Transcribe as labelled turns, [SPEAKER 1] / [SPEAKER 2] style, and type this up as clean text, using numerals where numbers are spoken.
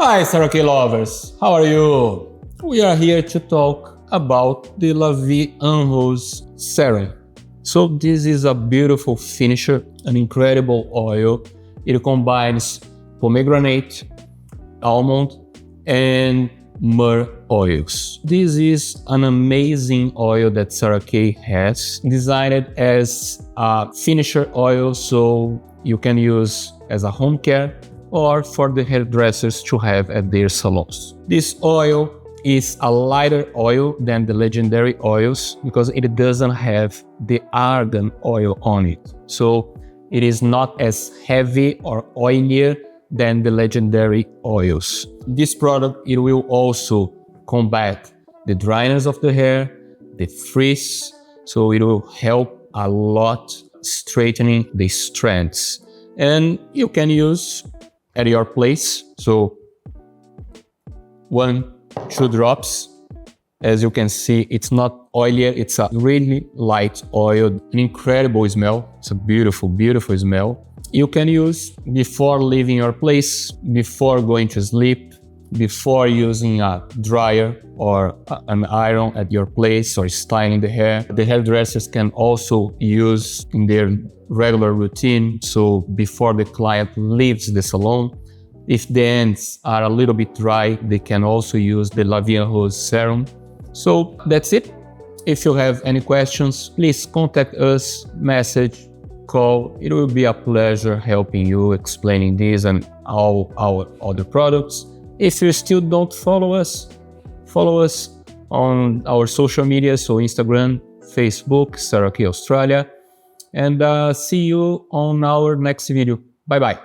[SPEAKER 1] Hi Silky lovers, how are you? We are here to talk about the La Vie en Rose Serum. So this is a beautiful finisher, an incredible oil. It combines pomegranate, almond, and myrrh oils. This is an amazing oil that Sarah Kay has, designed as a finisher oil so you can use as a home care or for the hairdressers to have at their salons. This oil is a lighter oil than the legendary oils because it doesn't have the argan oil on it. So it is not as heavy or oilier than the legendary oils. This product, it will also combat the dryness of the hair, the frizz, so it will help a lot straightening the strands. And you can use at your place, so 1-2 drops. As you can see, it's not oilier, it's a really light oil, an incredible smell. It's a beautiful, beautiful smell. You can use before leaving your place, before going to sleep, before using a dryer or an iron at your place or styling the hair. The hairdressers can also use in their regular routine, so before the client leaves the salon. If the ends are a little bit dry, they can also use the La Vie en Rose Serum. So that's it. If you have any questions, please contact us, message, call. It will be a pleasure helping you, explaining this and all our other products. If you still don't follow us on our social media, so Instagram, Facebook, Sarah Kay Australia, and see you on our next video. Bye bye.